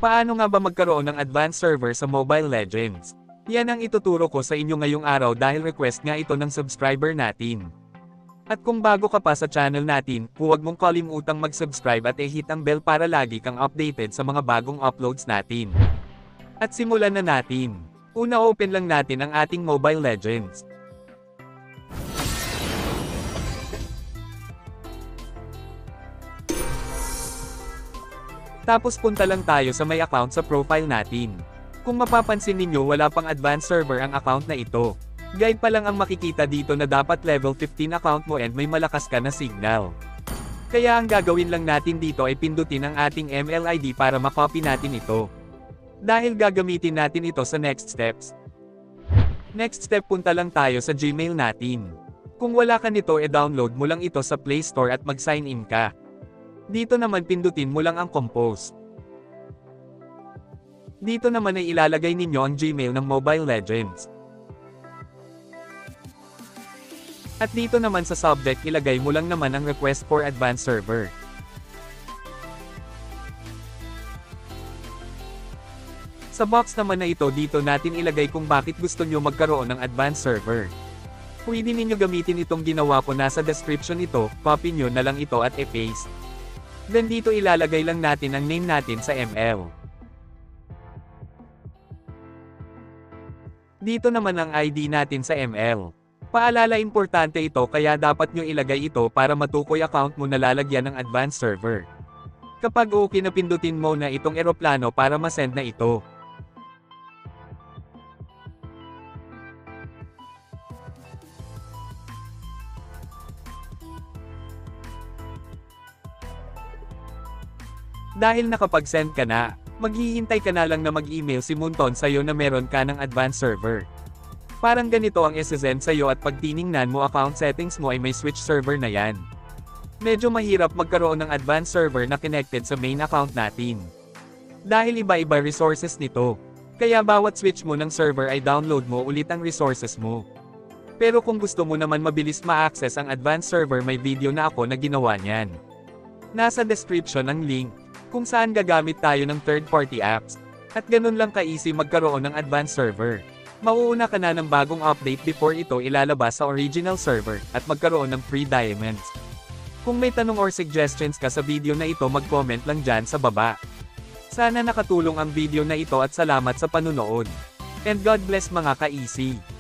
Paano nga ba magkaroon ng advanced server sa Mobile Legends? Yan ang ituturo ko sa inyo ngayong araw dahil request nga ito ng subscriber natin. At kung bago ka pa sa channel natin, huwag mong kalimutang mag-subscribe at i-hit ang bell para lagi kang updated sa mga bagong uploads natin. At simulan na natin. Una, open lang natin ang ating Mobile Legends. Tapos punta lang tayo sa may account sa profile natin. Kung mapapansin ninyo, wala pang advanced server ang account na ito. Guide pa lang ang makikita dito na dapat level 15 account mo and may malakas ka na signal. Kaya ang gagawin lang natin dito ay pindutin ang ating MLID para makopy natin ito. Dahil gagamitin natin ito sa next steps. Next step, punta lang tayo sa Gmail natin. Kung wala ka nito, download mo lang ito sa Play Store at mag-sign in ka. Dito naman pindutin mo lang ang compose. Dito naman ay ilalagay ninyo ang Gmail ng Mobile Legends. At dito naman sa subject ilagay mo lang naman ang request for advanced server. Sa box naman na ito, dito natin ilagay kung bakit gusto nyo magkaroon ng advanced server. Pwede ninyo gamitin itong ginawa ko, nasa description ito, copy nyo na lang ito at i-paste. Then dito ilalagay lang natin ang name natin sa ML. Dito naman ang ID natin sa ML. Paalala, importante ito kaya dapat nyo ilagay ito para matukoy account mo na lalagyan ng advanced server. Kapag okay na, pindutin mo na itong eroplano para masend na ito. Dahil nakapag-send ka na, maghihintay ka na lang na mag-email si Munton sa'yo na meron ka ng advanced server. Parang ganito ang isesend sa'yo at pag tiningnan mo account settings mo ay may switch server na yan. Medyo mahirap magkaroon ng advanced server na connected sa main account natin. Dahil iba-iba resources nito. Kaya bawat switch mo ng server ay download mo ulit ang resources mo. Pero kung gusto mo naman mabilis ma-access ang advanced server, may video na ako na ginawa niyan. Nasa description ang link kung saan gagamit tayo ng third-party apps. At ganun lang ka-easy magkaroon ng advanced server. Mauuna ka na ng bagong update before ito ilalabas sa original server, at magkaroon ng free diamonds. Kung may tanong or suggestions ka sa video na ito, mag-comment lang dyan sa baba. Sana nakatulong ang video na ito at salamat sa panunood. And God bless mga ka-easy.